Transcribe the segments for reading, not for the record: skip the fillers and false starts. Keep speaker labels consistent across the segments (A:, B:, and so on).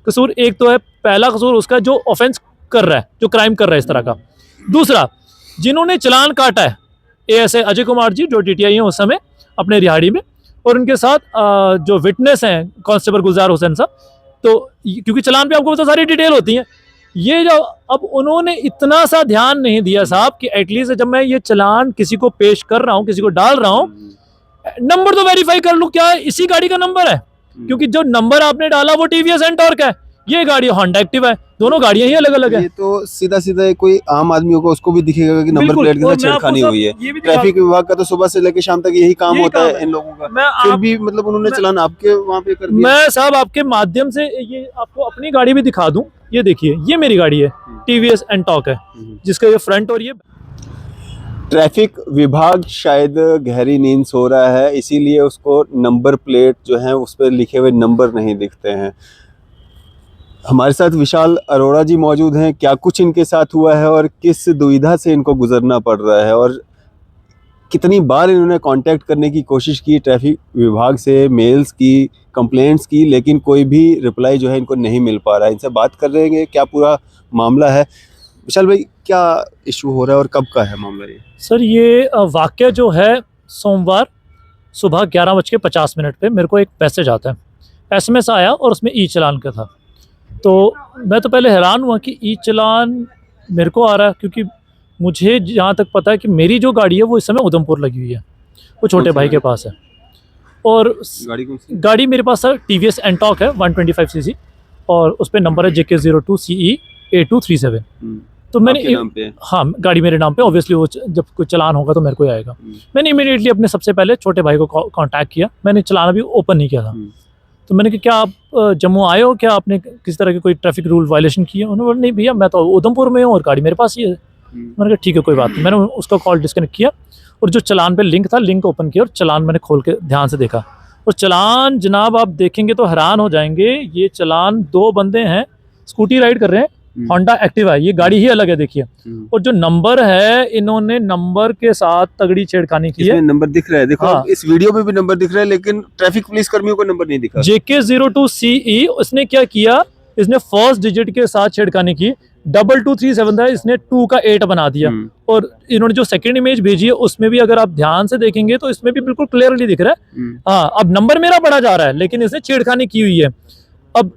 A: कसूर एक तो है, पहला कसूर उसका जो ऑफेंस कर रहा है, जो क्राइम कर रहा है इस तरह का। दूसरा, जिन्होंने चालान काटा है एएसआई अजय कुमार जी जो डीटीआई हैं उस समय अपने रिहाड़ी में, और उनके साथ जो विटनेस हैं कांस्टेबल गुलजार हुसैन साहब, तो क्योंकि चालान पे आपको पता सारी डिटेल होती है, ये जो अब उन्होंने इतना सा ध्यान नहीं दिया साहब कि एटलीस्ट जब मैं ये चालान किसी को पेश कर रहा हूँ, किसी को डाल रहा हूँ, नंबर तो वेरीफाई कर लूँ क्या इसी गाड़ी का नंबर है, क्योंकि जो नंबर आपने डाला वो टीवीएस एंटॉर्क है, ये गाड़ी होंडा एक्टिव है, दोनों गाड़ियां ही अलग अलग है।
B: ये तो सीधा सीधा कोई आम आदमी होगा उसको भी दिखेगा कि नंबर प्लेट के साथ छेड़खानी हुई है। ट्रैफिक विभाग का तो सुबह से लेकर शाम तक यही काम होता है इन लोगों का, फिर भी मतलब उन्होंने चालान आपके वहाँ पे कर दिया।
A: मैं साहब आपके माध्यम से ये आपको अपनी गाड़ी भी दिखा दूं, ये देखिए ये मेरी गाड़ी है, टीवीएस एंटॉर्क है, जिसका ये फ्रंट और ये।
B: ट्रैफिक विभाग शायद गहरी नींद सो रहा है, इसीलिए उसको नंबर प्लेट जो है उस पर लिखे हुए नंबर नहीं दिखते हैं। हमारे साथ विशाल अरोड़ा जी मौजूद हैं। क्या कुछ इनके साथ हुआ है और किस दुविधा से इनको गुजरना पड़ रहा है, और कितनी बार इन्होंने कांटेक्ट करने की कोशिश की ट्रैफिक विभाग से, मेल्स की, कंप्लेंट्स की, लेकिन कोई भी रिप्लाई जो है इनको नहीं मिल पा रहा है। इनसे बात कर रहे हैं क्या पूरा मामला है। विशाल भाई, क्या इशू हो रहा है और कब का है मामला ये?
A: सर ये वाकया जो है सोमवार सुबह 11:50 पे मेरे को एक मैसेज आता है, एसएमएस आया और उसमें ई चालान का था। तो मैं तो पहले हैरान हुआ कि ई चालान मेरे को आ रहा है, क्योंकि मुझे जहाँ तक पता है कि मेरी जो गाड़ी है वो इस समय उधमपुर लगी हुई है, वो छोटे भाई के पास है। और
B: गाड़ी कौन सी?
A: गाड़ी मेरे पास सर टीवीएस एंटॉर्क है 125 सीसी, और उस पर नंबर है JK02 CE A237। तो मैंने हाँ गाड़ी मेरे नाम पे, ऑब्वियसली वो जब कोई चालान होगा तो मेरे को ही आएगा। मैंने इमीडिएटली अपने सबसे पहले छोटे भाई को कांटेक्ट किया, मैंने चालान अभी ओपन नहीं किया था, तो मैंने कहा क्या आप जम्मू आए हो, क्या आपने किसी तरह की कोई ट्रैफिक रूल वायलेशन की है? उन्होंने बोला नहीं भैया मैं तो उधमपुर में हूँ और गाड़ी मेरे पास ही है। मैंने कहा ठीक है कोई बात नहीं। मैंने उसका कॉल डिस्कनेक्ट किया और जो चालान पे लिंक था, लिंक ओपन किया और चालान मैंने खोल के ध्यान से देखा, और चालान जनाब आप देखेंगे तो हैरान हो जाएंगे। ये चालान दो बंदे हैं, स्कूटी राइड कर रहे हैं, होंडा एक्टिवा है, ये गाड़ी ही अलग है देखिए, और जो नंबर है इन्होंने नंबर के साथ तगड़ी छेड़खानी की है।
B: नंबर दिख रहा है, देखो हाँ। इस वीडियो में भी नंबर दिख रहा है, लेकिन ट्रैफिक पुलिस कर्मियों को नंबर नहीं दिखा।
A: JK02 CE, उसने क्या किया, इसने फर्स्ट डिजिट के साथ छेड़खानी की, 2237 था, इसने 2 का 8 बना दिया। और इन्होंने जो सेकंड इमेज भेजी है उसमें भी अगर आप ध्यान से देखेंगे तो इसमें भी बिल्कुल क्लियरली दिख रहा है। हाँ अब नंबर मेरा बढ़ा जा रहा है, लेकिन इसने छेड़खानी की हुई है। अब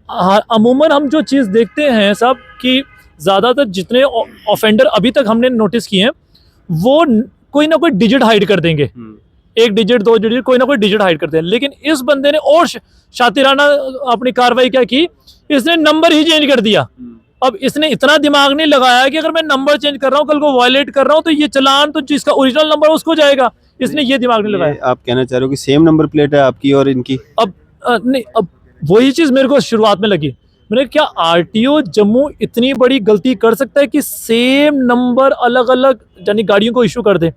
A: अमूमन हम जो चीज देखते हैं साहब कि ज्यादातर जितने ऑफेंडर अभी तक हमने नोटिस किए हैं वो कोई ना कोई डिजिट हाइड कर देंगे, 1 डिजिट 2 डिजिट कोई ना कोई डिजिट हाइड कर देंगे। लेकिन इस बंदे ने और शातिराना अपनी कार्रवाई क्या की, इसने नंबर ही चेंज कर दिया। अब इसने इतना दिमाग नहीं लगाया कि अगर मैं नंबर चेंज कर रहा हूँ, कल को वायलेट कर रहा हूँ, तो ये चालान तो जिसका ओरिजिनल नंबर उसको जाएगा, इसने ये दिमाग नहीं लगाया।
B: आप कहना चाह रहे हो कि सेम नंबर प्लेट है आपकी और इनकी? अब
A: नहीं, अब वही चीज मेरे को शुरुआत में लगी, मैंने क्या आरटीओ जम्मू इतनी बड़ी गलती कर सकता है कि सेम नंबर अलग अलग यानी गाड़ियों को इशू कर दे।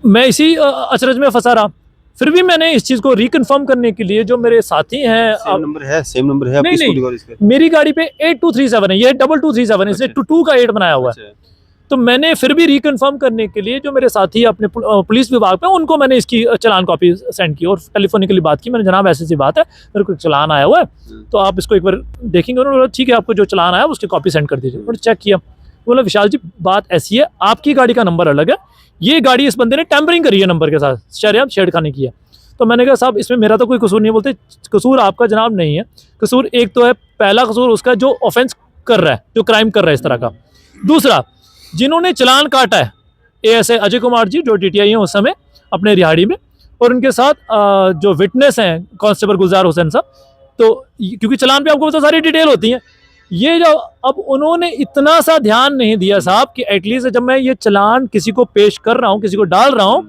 A: मैं इसी अचरज में फंसा रहा। फिर भी मैंने इस चीज को रिकन्फर्म करने के लिए जो मेरे साथी हैं,
B: सेम नंबर है
A: नहीं, नहीं, मेरी गाड़ी पे 8237 है, ये 2237 है, इसने 2 का 8 बनाया हुआ है। तो मैंने फिर भी रिकन्फर्म करने के लिए जो मेरे साथी अपने पुलिस विभाग पे, उनको मैंने इसकी चालान कॉपी सेंड की और टेलीफोनिकली बात की। मैंने जनाब ऐसी सी बात है, मेरे को चालान आया हुआ है, तो आप इसको एक बार देखेंगे। उन्होंने बोला ठीक है, आपको जो चालान आया उसकी कॉपी सेंड कर दीजिए। उन्होंने चेक किया, बोला विशाल जी बात ऐसी है, आपकी गाड़ी का नंबर अलग है, ये गाड़ी इस बंदे ने टैम्परिंग करी है नंबर के साथ, शरेआम छेड़खानी की है। तो मैंने कहा साहब इसमें मेरा तो कोई कसूर नहीं। बोलते कसूर आपका जनाब नहीं है, कसूर एक तो है, पहला कसूर उसका जो ऑफेंस कर रहा है, जो क्राइम कर रहा है इस तरह का। दूसरा, जिन्होंने चालान काटा है एएसआई अजय कुमार जी जो डीटीआई हैं उस समय अपने रिहाड़ी में, और उनके साथ जो विटनेस हैं कांस्टेबल गुलजार हुसैन साहब, तो क्योंकि चालान पे आपको पता सारी डिटेल होती है, ये जो अब उन्होंने इतना सा ध्यान नहीं दिया साहब कि एटलीस्ट जब मैं ये चालान किसी को पेश कर रहा हूँ, किसी को डाल रहा हूँ,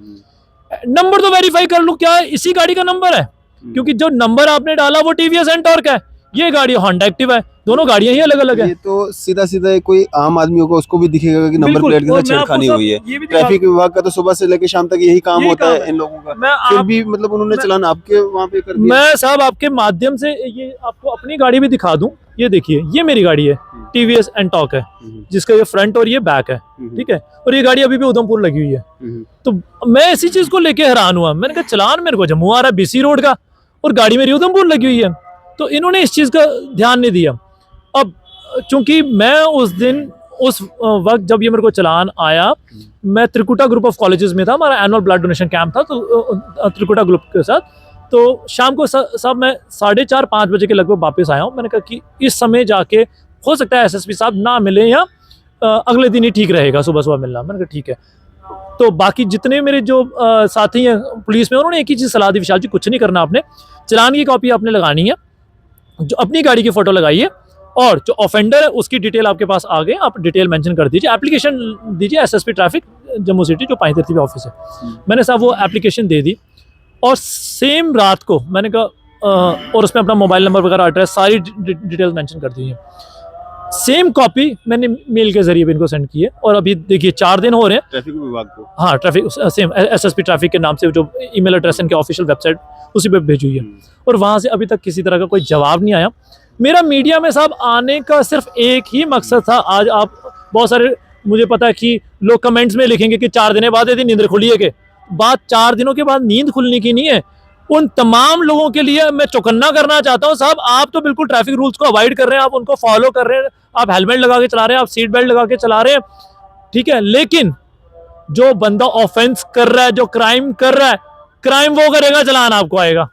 A: नंबर तो वेरीफाई कर लूँ क्या इसी गाड़ी का नंबर है, क्योंकि जो नंबर आपने डाला वो टीवीएस एंटॉर्क है, ये गाड़ी होंडा एक्टिव है, दोनों गाड़ियां ही अलग अलग है।
B: ये तो सीधा सीधा कोई आम आदमी होगा उसको भी दिखेगा कि नंबर प्लेट के साथ छेड़खानी हुई है। ट्रैफिक विभाग का तो सुबह से लेकर शाम तक यही काम होता है इन लोगों का, फिर भी मतलब उन्होंने चालान आपके वहाँ पे कर दिया।
A: मैं साहब आपके माध्यम से ये आपको अपनी गाड़ी भी दिखा दूं, ये देखिए ये मेरी गाड़ी है, टीवीएस एंटॉर्क है, जिसका ये फ्रंट और ये बैक है, ठीक है, और ये गाड़ी अभी भी उधमपुर लगी हुई है। तो मैं इसी चीज को लेके हैरान हुआ, मैंने कहा चालान मेरे को जम्मू आ रहा है BC रोड का और गाड़ी मेरी उधमपुर लगी हुई है। तो इन्होंने इस चीज़ का ध्यान नहीं दिया। अब चूंकि मैं उस दिन उस वक्त जब ये मेरे को चलान आया, मैं त्रिकुटा ग्रुप ऑफ कॉलेजेस में था, हमारा एनुअल ब्लड डोनेशन कैंप था, तो त्रिकुटा ग्रुप के साथ, तो शाम को सब मैं 4:30-5 बजे के लगभग वापस आया हूँ। मैंने कहा कि इस समय जाके हो सकता है एसएसपी साहब ना मिले या अगले दिन ही ठीक रहेगा सुबह सुबह मिलना। मैंने कहा ठीक है। तो बाकी जितने मेरे जो साथी हैं पुलिस में, उन्होंने एक ही चीज़ सलाह दी, विशाल जी कुछ नहीं करना, आपने चलान की कॉपी आपने लगानी है, जो अपनी गाड़ी की फ़ोटो लगाइए और जो ऑफेंडर है उसकी डिटेल आपके पास आ गई, आप डिटेल मेंशन कर दीजिए, एप्लीकेशन दीजिए एसएसपी ट्रैफिक जम्मू सिटी जो पाइंथरथी में ऑफिस है। मैंने साहब वो एप्लीकेशन दे दी और सेम रात को मैंने कहा और उसमें अपना मोबाइल नंबर वगैरह एड्रेस सारी डिटेल मेंशन कर दी है। सेम कॉपी मैंने मेल के जरिए भी इनको सेंड की है और अभी देखिए 4 दिन हो रहे हैं।
B: ट्रैफिक विभाग को,
A: हाँ ट्रैफिक सेम एसएसपी ट्रैफिक के नाम से जो ईमेल एड्रेस इनके ऑफिशियल वेबसाइट उसी पे भेजी हुई है और वहाँ से अभी तक किसी तरह का कोई जवाब नहीं आया। मेरा मीडिया में साहब आने का सिर्फ एक ही मकसद था। आज आप बहुत सारे, मुझे पता है कि लोग कमेंट्स में लिखेंगे कि 4 दिन बाद यदि नींद खुली है, कि बात 4 दिनों के बाद नींद खुलने की नहीं है। उन तमाम लोगों के लिए मैं चौकन्ना करना चाहता हूं साहब, आप तो बिल्कुल ट्रैफिक रूल्स को अवॉइड कर रहे हैं, आप उनको फॉलो कर रहे हैं, आप हेलमेट लगा के चला रहे हैं, आप सीट बेल्ट लगा के चला रहे हैं, ठीक है, लेकिन जो बंदा ऑफेंस कर रहा है, जो क्राइम कर रहा है, क्राइम वो करेगा, चलान आपको आएगा।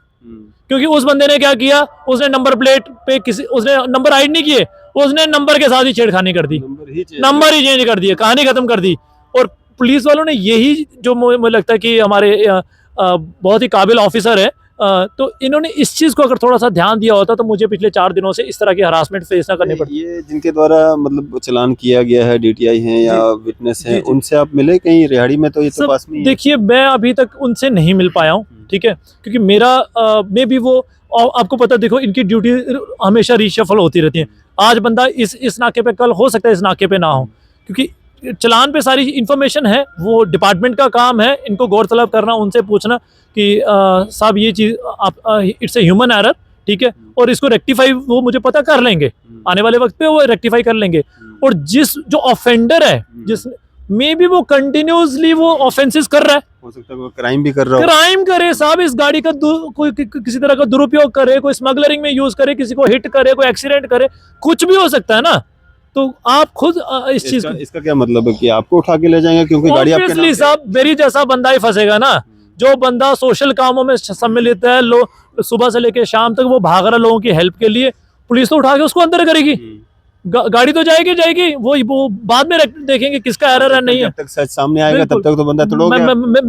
A: क्योंकि उस बंदे ने क्या किया, उसने नंबर प्लेट पे उसने नंबर हाइड नहीं किए, उसने नंबर के साथ ही छेड़खानी कर दी, नंबर ही चेंज कर दिए, कहानी खत्म कर दी। और पुलिस वालों ने यही, जो मुझे लगता है कि हमारे बहुत ही काबिल ऑफिसर है, तो इन्होंने इस चीज़ को अगर थोड़ा सा ध्यान दिया होता तो मुझे पिछले 4 दिनों से इस तरह की हरासमेंट फेस ना करनी पड़ती।
B: ये जिनके द्वारा मतलब चलान किया गया है, डीटीआई हैं या विटनेस हैं, उनसे आप मिले कहीं रिहाड़ी में? तो ये तो पास में ही है।
A: देखिए मैं अभी तक उनसे नहीं मिल पाया हूँ, ठीक है, क्योंकि मेरा मे भी वो, आपको पता, देखो इनकी ड्यूटी हमेशा रीशफल होती रहती है। आज बंदा इस नाके पे, कल हो सकता है इस नाके पे ना हो, क्योंकि चलान पे सारी इन्फॉर्मेशन है, वो डिपार्टमेंट का काम है इनको गौरतलब करना, उनसे पूछना कि साहब ये चीज़ आप, इट्स ए ह्यूमन एरर, ठीक है, और इसको रेक्टिफाई वो मुझे पता कर लेंगे, आने वाले वक्त पे वो रेक्टिफाई कर लेंगे। और जो ऑफेंडर है, जिस मे बी वो कंटिन्यूसली वो ऑफेंसेस कर रहा है,
B: हो सकता है वो क्राइम भी कर रहा हो,
A: क्राइम करे साहब, इस गाड़ी का कोई किसी तरह का दुरुपयोग करे, कोई स्मगलरिंग में यूज करे, किसी को हिट करे, कोई एक्सीडेंट करे, कुछ भी हो सकता है ना। तो आप खुद इस चीज
B: इसका क्या मतलब है कि आपको उठा के ले जाएंगे क्योंकि गाड़ी आपके नाम पे?
A: साहब मेरी जैसा बंदा ही फंसेगा ना, जो बंदा सोशल कामों में सम्मिलित है, सुबह से लेकर शाम तक वो भाग रहा लोगों की हेल्प के लिए, पुलिस तो उठा के उसको अंदर करेगी, गाड़ी तो जाएगी, वो बाद में देखेंगे किसका एरर है, नहीं है।
B: जब तक सच सामने आएगा तब तक तो बंदा तोड़ोगे,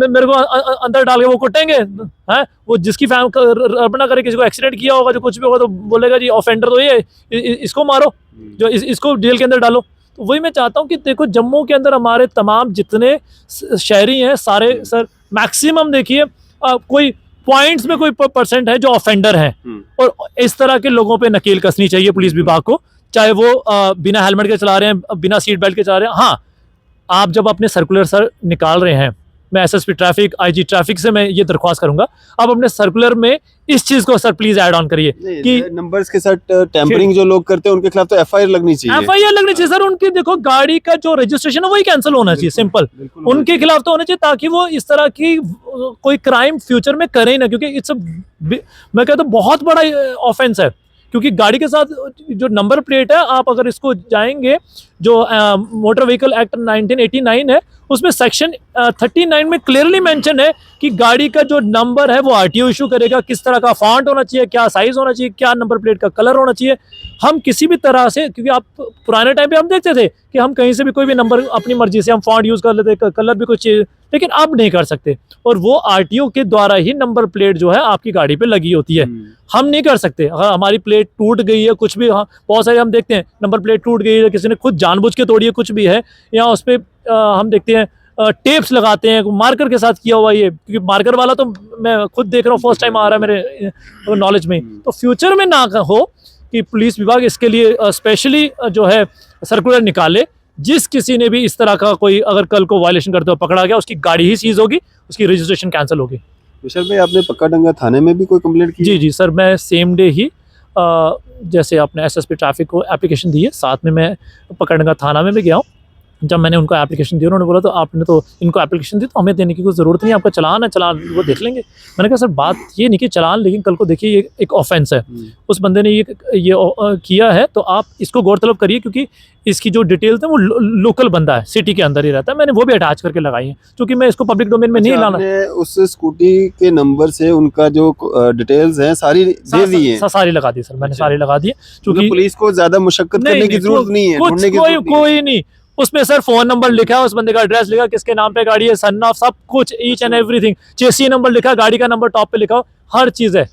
A: मेरे को अंदर डाल के वो कुटेंगे हैं, वो जिसकी अपना करे, किसी को एक्सीडेंट किया होगा, जो कुछ भी होगा तो बोलेगा जी ऑफेंडर तो ये, इसको मारो, जो इसको जेल के अंदर डालो। तो वही मैं चाहता हूँ कि देखो जम्मू के अंदर हमारे तमाम जितने शहरी हैं सारे, सर मैक्सिमम देखिए कोई पॉइंट्स में कोई % है जो ऑफेंडर हैं, और इस तरह के लोगों पे नकेल कसनी चाहिए पुलिस विभाग को, चाहे वो बिना हेलमेट के चला रहे हैं, बिना सीट बेल्ट के चला रहे हैं। हाँ, आप जब अपने सर्कुलर सर निकाल रहे हैं, मैं एसएसपी ट्रैफिक, आईजी ट्रैफिक से मैं ये दरख्वास्त करूंगा, आप अपने सर्कुलर में इस चीज को सर प्लीज ऐड ऑन करिए कि
B: नंबर्स के साथ टेम्परिंग जो लोग करते हैं उनके खिलाफ तो एफआईआर लगनी चाहिए,
A: एफआईआर लगनी चाहिए सर। उनकी देखो गाड़ी का जो रजिस्ट्रेशन है वही कैंसिल होना चाहिए, सिंपल, उनके खिलाफ तो होना चाहिए, ताकि वो इस तरह की कोई क्राइम फ्यूचर में करे ना, क्योंकि इट्स मैं कहता हूँ बहुत बड़ा ऑफेंस है। क्योंकि गाड़ी के साथ जो नंबर प्लेट है, आप अगर इसको जाएंगे, जो मोटर व्हीकल एक्ट 1989 है, उसमें सेक्शन 39 में क्लियरली मेंशन है कि गाड़ी का जो नंबर है वो आरटीओ इशू करेगा, किस तरह का फॉन्ट होना चाहिए, क्या साइज होना चाहिए, क्या नंबर प्लेट का कलर होना चाहिए। हम किसी भी तरह से, क्योंकि आप पुराने टाइम पे हम देखते थे कि हम कहीं से भी कोई भी नंबर अपनी मर्जी से हम फॉन्ट यूज कर लेते, कलर भी कुछ, लेकिन अब नहीं कर सकते, और वो आरटीओ के द्वारा ही नंबर प्लेट जो है आपकी गाड़ी पे लगी होती है, हम नहीं कर सकते। अगर हमारी प्लेट टूट गई है, कुछ भी, बहुत सारे हम देखते हैं नंबर प्लेट टूट गई है, किसी ने खुद जानबूझ के तोड़ी है, कुछ भी है, या उस पर हम देखते हैं टेप्स लगाते हैं, मार्कर के साथ किया हुआ ये, क्योंकि मार्कर वाला तो मैं खुद देख रहा हूँ, फर्स्ट टाइम आ रहा है मेरे नॉलेज में। तो फ्यूचर में ना हो कि पुलिस विभाग इसके लिए स्पेशली जो है सर्कुलर निकाले, जिस किसी ने भी इस तरह का कोई अगर कल को वायलेशन करते हुए पकड़ा गया, उसकी गाड़ी ही सीज होगी, उसकी रजिस्ट्रेशन कैंसिल होगी।
B: विशाल भाई, आपने पक्काडंगा थाने में भी कोई कंप्लेंट की?
A: जी सर, मैं सेम डे ही जैसे आपने एसएसपी ट्रैफिक को एप्लीकेशन दी है, साथ में मैं पक्काडंगा थाना में भी गया हूँ, जब मैंने उनको एप्लीकेशन दी, उन्होंने बोला तो आपने तो इनको एप्लीकेशन दी तो हमें देने की कोई ज़रूरत नहीं, आपका चलान है, चलान वो देख लेंगे। मैंने कहा सर बात ये नहीं कि चलान, लेकिन कल को देखिए ये एक ऑफेंस है, उस बंदे ने ये किया है तो आप इसको गौरतलब करिए, क्योंकि इसकी जो डिटेल्स है वो लोकल बंदा है, सिटी के अंदर ही रहता है। मैंने वो भी अटैच करके लगाई है, क्योंकि मैं इसको पब्लिक डोमेन में नहीं लाना।
B: आपने उस स्कूटी के नंबर से उनका जो डिटेल्स हैं सारी दे दी है?
A: सारी लगा दी सर, मैंने सारी लगा दी है,
B: क्योंकि
A: क्योंकि
B: पुलिस को ज्यादा मुशक्कत करने की जरूरत नहीं है, ढूंढने की जरूरत नहीं है।
A: कोई नहीं, उसमें सर फोन नंबर लिखा है, उस बंदे का एड्रेस लिखा, किसके नाम पे गाड़ी है, सन ऑफ, सब कुछ, each and everything, Chesi number लिखा, गाड़ी का नंबर टॉप पे लिखा, हर चीज़ है,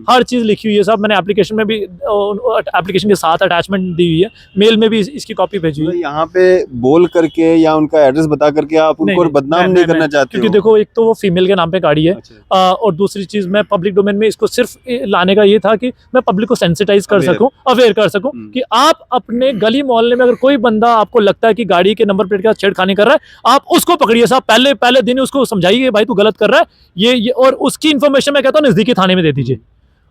A: हर चीज़ लिखी हुई है सब। मैंने एप्लीकेशन में भी, एप्लीकेशन के साथ अटैचमेंट दी हुई है, मेल में भी इसकी कॉपी भेजी हुई है।
B: यहाँ पे बोल करके या उनका एड्रेस बता करके आप उनको बदनाम नहीं करना चाहते?
A: क्योंकि देखो एक तो वो फीमेल के नाम पे गाड़ी है, और दूसरी चीज़ मैं पब्लिक डोमेन में इसको सिर्फ लाने का ये था कि मैं पब्लिक को सेंसिटाइज कर सकूं, अवेयर कर सकूं कि आप अपने गली मोहल्ले में अगर कोई बंदा आपको लगता है कि गाड़ी के नंबर प्लेट के साथ छेड़खानी कर रहा है, आप उसको पकड़िए साहब, पहले दिन उसको समझाइए भाई तू गलत कर रहा है ये, और उसकी इन्फॉर्मेशन मैं कहता हूँ नजदीकी थाने में दे दीजिए।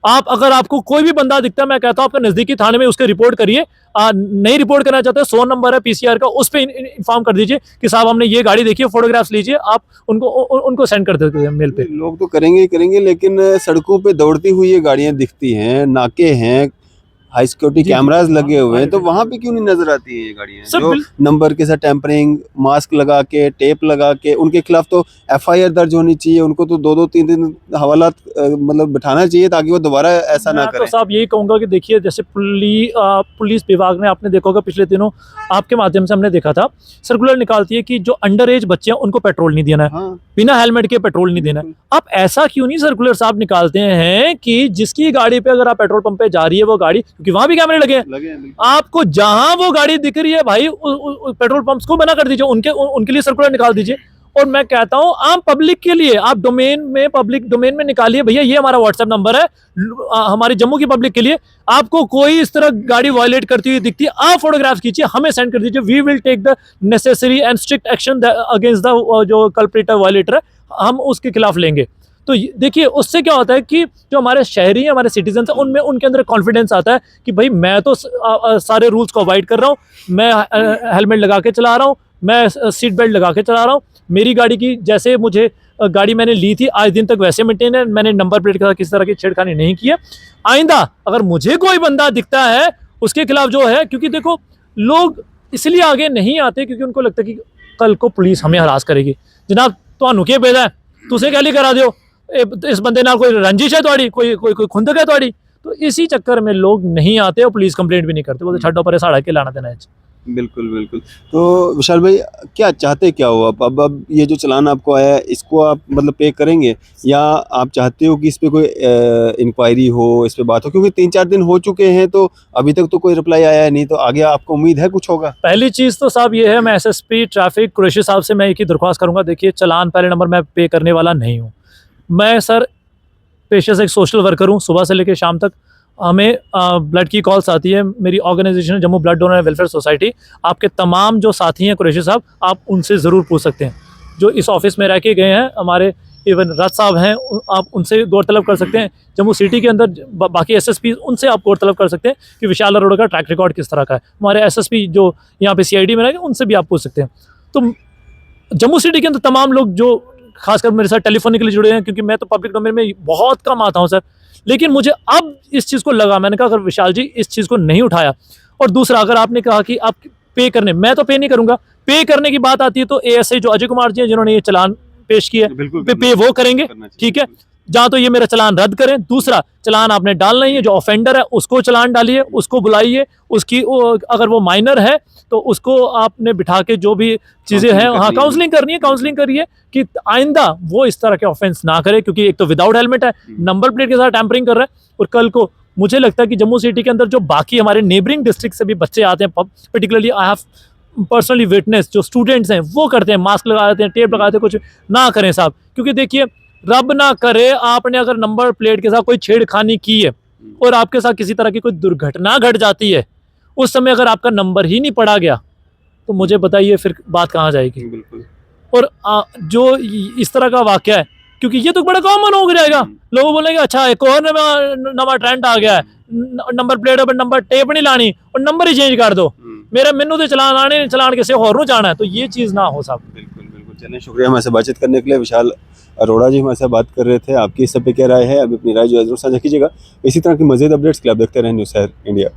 A: आप अगर आपको कोई भी बंदा दिखता है, मैं कहता हूं आपके नजदीकी थाने में उसके रिपोर्ट करिए। नहीं रिपोर्ट करना चाहते, 100 नंबर है पीसीआर का, उस पर इन्फॉर्म कर दीजिए कि साहब हमने ये गाड़ी देखी है, फोटोग्राफ्स लीजिए, आप उनको सेंड कर देते हैं मेल पे।
B: लोग तो करेंगे ही करेंगे, लेकिन सड़कों पे दौड़ती हुई ये गाड़ियां दिखती हैं, नाके हैं, हाई सिक्योरिटी कैमरास लगे हुए हैं, तो वहां पे क्यों नहीं नजर आती है ये गाड़ियां जो नंबर के साथ टेम्परिंग, मास्क लगा के, टेप लगा के? उनके खिलाफ तो एफआईआर दर्ज होनी चाहिए, उनको तो 2-2 3 हवालात मतलब बिठाना चाहिए ताकि वो दोबारा ऐसा ना करें।
A: तो साहब यही कहूंगा कि देखिए जैसे पुलिस विभाग ने, आपने देखा होगा पिछले दिनों आपके माध्यम से हमने देखा था, सर्कुलर निकालती है कि जो अंडर एज बच्चे हैं उनको पेट्रोल नहीं देना है,
B: हाँ।
A: बिना हेलमेट के पेट्रोल नहीं देना है। आप ऐसा क्यों नहीं सर्कुलर साहब निकालते हैं कि जिसकी गाड़ी पे अगर आप पेट्रोल पंप पे जा रही है वो गाड़ी, क्योंकि वहां भी कैमरे लगे हैं, आपको जहां वो गाड़ी दिख रही है भाई पेट्रोल पंप्स को मना कर दीजिए, उनके लिए सर्कुलर निकाल दीजिए। और मैं कहता हूं आम पब्लिक के लिए आप पब्लिक डोमेन में निकालिए, भैया ये हमारा व्हाट्सएप नंबर है, हमारी जम्मू की पब्लिक के लिए, आपको कोई इस तरह गाड़ी वायलेट करती हुई दिखती है, आप फोटोग्राफ खींचिए, हमें सेंड कर दीजिए, we will take the necessary and strict action against the जो कल्प्रेटर वायलेटर है, हम उसके खिलाफ लेंगे। तो देखिए उससे क्या होता है कि जो हमारे शहरी हैं, हमारे सिटीजन हैं, उनमें उनके अंदर कॉन्फिडेंस आता है कि भाई मैं तो सारे रूल्स को अवॉइड कर रहा हूँ, मैं हेलमेट लगा के चला रहा हूँ, मैं सीट बेल्ट लगा के चला रहा हूँ, मेरी गाड़ी की जैसे मुझे गाड़ी मैंने ली थी आज दिन तक वैसे मेंटेन है, मैंने नंबर प्लेट के साथ किसी तरह की छेड़खानी नहीं की है। आइंदा अगर मुझे कोई बंदा दिखता है उसके खिलाफ जो है, क्योंकि देखो लोग इसलिए आगे नहीं आते क्योंकि उनको लगता है कि कल को पुलिस हमें हरास करेगी। जनाब तुहानू के पेदा है, तुसे गैली करा दो, इस बंदे नाल कोई रंजिश है थोड़ी, कोई खुंदक है थोड़ी, तो इसी चक्कर में लोग नहीं आते और पुलिस कंप्लेंट भी नहीं करते, बोलते छड्डो परे साड़ा के लाना देना है।
B: बिल्कुल बिल्कुल। तो विशाल भाई क्या चाहते क्या हो आप? अब ये जो चालान आपको आया है इसको आप मतलब पे करेंगे, या आप चाहते हो कि इस पे कोई इंक्वायरी हो, इस पे बात हो? क्योंकि 3-4 दिन हो चुके हैं तो अभी तक तो कोई रिप्लाई आया नहीं, तो आगे आपको उम्मीद है कुछ होगा?
A: पहली चीज़ तो साहब ये है, मैं एसएसपी ट्रैफिक कुरैशी साहब से मैं एक ही दरख्वास्त करूंगा, देखिए चालान पहले नंबर मैं पे करने वाला नहीं हूँ। मैं सर पेशे से एक सोशल वर्कर हूँ, सुबह से लेकर शाम तक हमें ब्लड की कॉल्स आती है। मेरी organisation Jammu blood donor welfare society, आपके तमाम जो साथी हैं कुरैशी साहब, आप उनसे ज़रूर पूछ सकते हैं, जो इस ऑफिस में रह के गए हैं, हमारे इवन रथ साहब हैं, आप उनसे गौरतलब कर सकते हैं। जम्मू सिटी के अंदर बाकी एसएसपी, उनसे आप गौरतलब कर सकते हैं कि विशाल अरोड़ा का ट्रैक रिकॉर्ड किस तरह का है। हमारे एसएसपी जो यहाँ पे सीआईडी में रह गए, उनसे भी आप पूछ सकते हैं। तो जम्मू सिटी के अंदर तमाम लोग जो खासकर मेरे साथ टेलीफोनिकली जुड़े हैं, क्योंकि मैं तो पब्लिक डोमेन में बहुत कम आता हूं सर, लेकिन मुझे अब इस चीज़ को लगा, मैंने कहा अगर विशाल जी इस चीज़ को नहीं उठाया, और दूसरा अगर आपने कहा कि आप पे करने, मैं तो पे नहीं करूंगा, पे करने की बात आती है तो एएसआई जो अजय कुमार जी हैं जिन्होंने ये चालान पेश किया है, पे वो करेंगे, ठीक है। जहाँ तो ये मेरा चालान रद्द करें। दूसरा चालान आपने डालना ही है, जो ऑफेंडर है उसको चालान डालिए, उसको बुलाइए, उसकी अगर वो माइनर है तो उसको आपने बिठा के जो भी चीज़ें हैं, हाँ काउंसलिंग करनी है, काउंसलिंग करिए कि आइंदा वो इस तरह के ऑफेंस ना करे, क्योंकि एक तो विदाउट हेलमेट है, नंबर प्लेट के साथ टैंपरिंग कर रहा है, और कल को मुझे लगता है कि जम्मू सिटी के अंदर जो बाकी हमारे नेबरिंग डिस्ट्रिक्ट से भी बच्चे आते हैं, particularly I have personally witness, जो स्टूडेंट्स हैं वो करते हैं, मास्क लगा देते हैं, टेप लगाते हैं, कुछ ना करें साहब, क्योंकि देखिए रब ना करे आपने अगर नंबर प्लेट के साथ कोई छेड़खानी की है और आपके साथ किसी तरह की कोई दुर्घटना घट जाती है, उस समय अगर आपका नंबर ही नहीं पड़ा गया तो मुझे बताइए फिर बात कहाँ जाएगी।
B: बिल्कुल।
A: और जो इस तरह का वाकया है, क्योंकि ये तो बड़ा कॉमन हो जाएगा, लोग बोलेंगे अच्छा एक और नवा ट्रेंड आ गया है, नंबर प्लेट पर नंबर टेप नहीं लानी और नंबर ही चेंज कर दो। मेरा मैनू तो चलान आने चलान किसी होर नूं जाना है, तो ये चीज़ ना हो साहब।
B: बिल्कुल बिल्कुल, चलिए शुक्रिया हमारे से बातचीत करने के लिए। विशाल अरोड़ा जी हमारे साथ बात कर रहे थे। आपकी इस सब पे क्या राय है, अभी अपनी राय जो है जरूर साझा कीजिएगा। इसी तरह की मज़ीद अपडेट्स के लिए आप देखते रहें न्यूज़ शहर इंडिया।